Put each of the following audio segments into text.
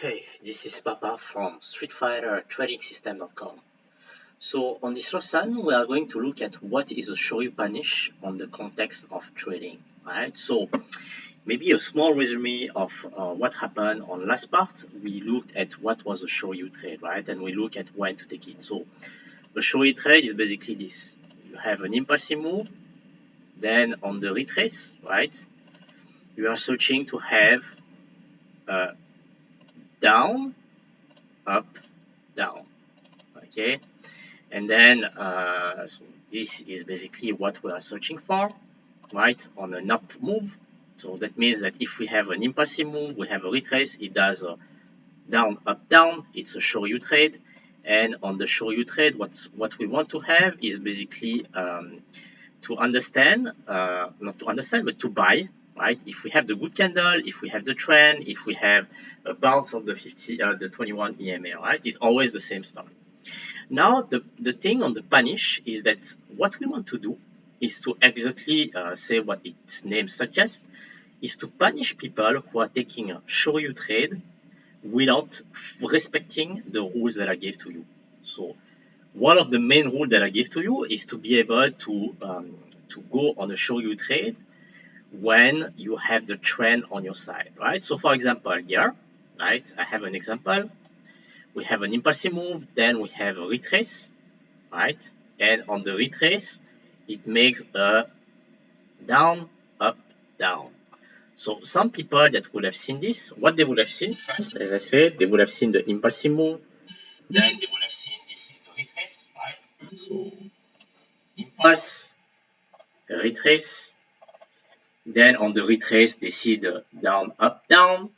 Hey, this is Papa from StreetFighterTradingSystem.com. So on this lesson, we are going to look at what is a Shoyu punish on the context of trading. Alright, so maybe a small resume of what happened on last part. We looked at what was a Shoyu trade, right? And we look at when to take it. So the Shoyu trade is basically this. You have an impulsive move, then on the retrace, right? You are searching to have a down, up, down. Okay, and then so this is basically what we are searching for, right, on an up move. So that means that if we have an impulsive move, we have a retrace, it does a down, up, down, it's a Shoyu trade. And on the Shoyu trade, what we want to have is basically to understand, not to understand, but to buy, right? If we have the good candle, if we have the trend, if we have a bounce of the 21 EMA, right? It's always the same story. Now, the thing on the punish is that what we want to do is to exactly say what its name suggests, is to punish people who are taking a Shoyu trade without respecting the rules that I gave to you. So one of the main rules that I give to you is to be able to go on a Shoyu trade when you have the trend on your side, right? So for example, here, right, I have an example. We have an impulsive move, then we have a retrace, right? And on the retrace, it makes a down, up, down. So some people that would have seen this, what they would have seen first, as I said, they would have seen the impulsive move, then they would have seen this is the retrace, right? So impulse, retrace, then on the retrace, they see the down, up, down,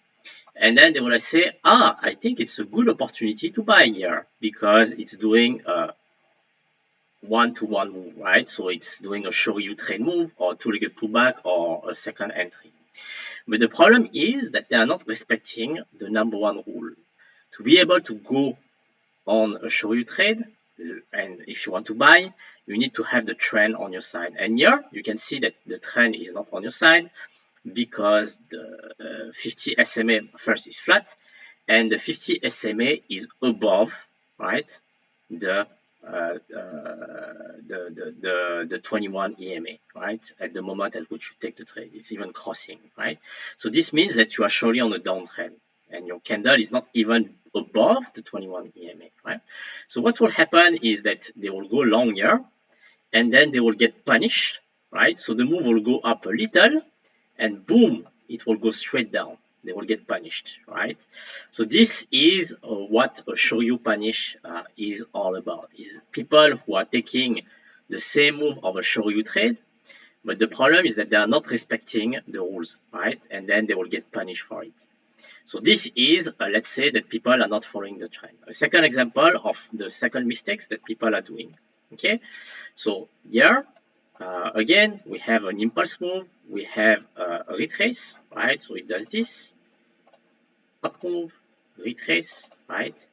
and then they want to say, I think it's a good opportunity to buy here because it's doing a one-to-one move, right? So it's doing a Shoyu trade move or two-legged pullback or a second entry. But the problem is that they are not respecting the number one rule. To be able to go on a Shoyu trade, and if you want to buy, you need to have the trend on your side. And here you can see that the trend is not on your side because the 50 SMA first is flat and the 50 SMA is above, right, the 21 EMA, right, at the moment at which you take the trade. It's even crossing, right? So this means that you are surely on a downtrend and your candle is not even above the 21 EMA, right? So what will happen is that they will go long here and then they will get punished, right? So the move will go up a little and boom, it will go straight down. They will get punished, right? So this is what a Shoyu punish is all about. Is people who are taking the same move of a Shoyu trade, but the problem is that they are not respecting the rules, right? And then they will get punished for it. So this is, let's say that people are not following the trend. A second example of the second mistakes that people are doing, okay? So here, again, we have an impulse move, we have a retrace, right? So it does this, up move, retrace, right?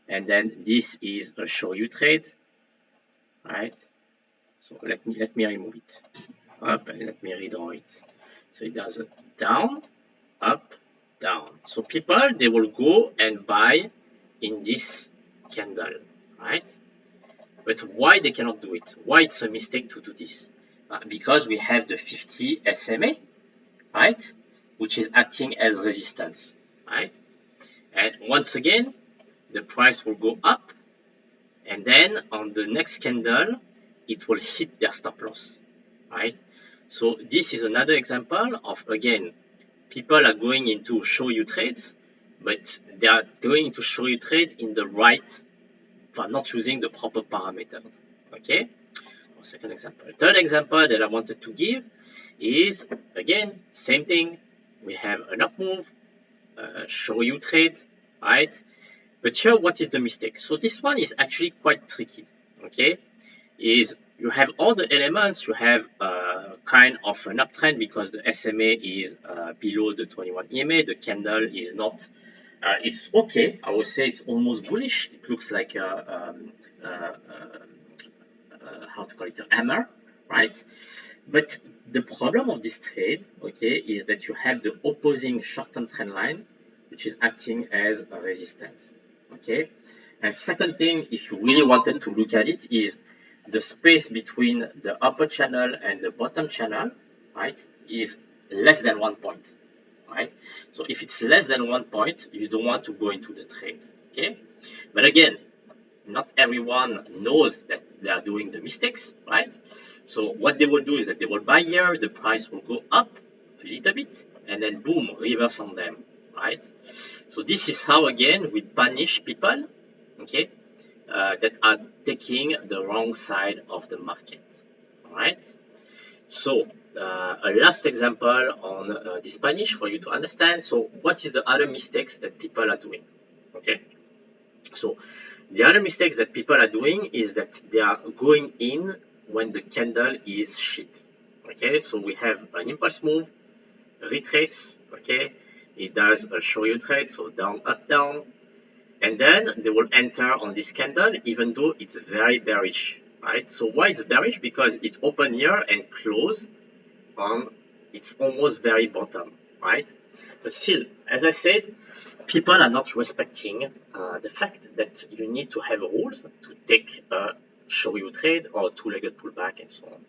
And then this is a Shoyu trade, right? So let me remove it, up, and let me redraw it. So it does a down, up, down. So people, they will go and buy in this candle, right? But why they cannot do it? Why it's a mistake to do this? Because we have the 50 SMA, right? Which is acting as resistance, right? And once again, the price will go up, and then on the next candle, it will hit their stop loss, right? So this is another example of, again, people are going into Shoyu trades, but they are going into Shoyu trade in the right, but not using the proper parameters, okay? Second example. Third example that I wanted to give is, again, same thing. We have an up move, Shoyu trade, right? But here, what is the mistake? So this one is actually quite tricky, okay? Is you have all the elements, you have kind of an uptrend because the SMA is below the 21 EMA, the candle is not, it's okay, I would say it's almost bullish, it looks like how to call it, a hammer, right? But the problem of this trade, okay, is that you have the opposing short-term trend line, which is acting as a resistance. Okay. And second thing, if you really wanted to look at it, is the space between the upper channel and the bottom channel, right, is less than 1 point, right? So if it's less than 1 point, you don't want to go into the trade, okay? But again, not everyone knows that they are doing the mistakes, right? So what they will do is that they will buy here, the price will go up a little bit, and then boom, reverse on them, right? So this is how, again, we punish people, okay, that are taking the wrong side of the market, all right? So a last example on the Spanish for you to understand. So what is the other mistakes that people are doing? Okay, so the other mistakes that people are doing is that they are going in when the candle is shit. Okay, so we have an impulse move, retrace. Okay, it does a Shoryu trade, so down, up, down, and then they will enter on this candle even though it's very bearish, right? So why it's bearish? Because it opened here and closed on its almost very bottom, right? But still, as I said, people are not respecting the fact that you need to have rules to take a Shoryu trade or two-legged pullback and so on.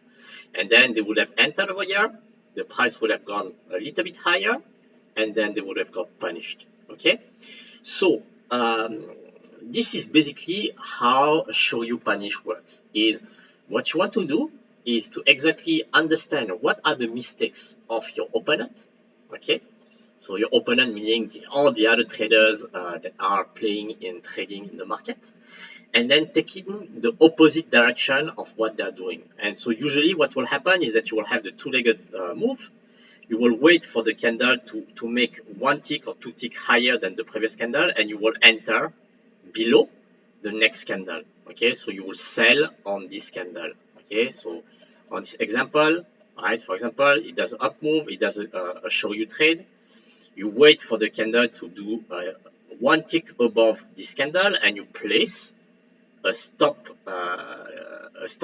And then they would have entered over here, the price would have gone a little bit higher, and then they would have got punished, okay? So this is basically how Shoryu punish works, is what you want to do is to exactly understand what are the mistakes of your opponent, okay? So your opponent meaning all the other traders that are playing in trading in the market, and then taking the opposite direction of what they're doing. And so usually what will happen is that you will have the two-legged move. You will wait for the candle to make one tick or two tick higher than the previous candle, and you will enter below the next candle. Okay, so you will sell on this candle. Okay, so on this example, right, for example, it does an up move, it does a Shoryu trade. You wait for the candle to do one tick above this candle, and you place a stop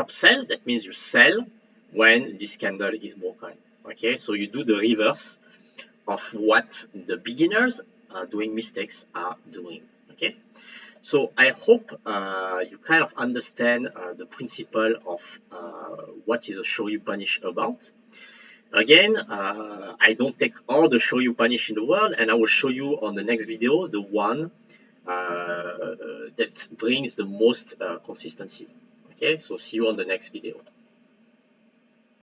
sell. That means you sell when this candle is broken. Okay, so you do the reverse of what the beginners doing mistakes are doing. Okay, so I hope you kind of understand the principle of what is a Shoryu punish about. Again, I don't take all the Shoryu punish in the world, and I will show you on the next video the one that brings the most consistency. Okay, so see you on the next video.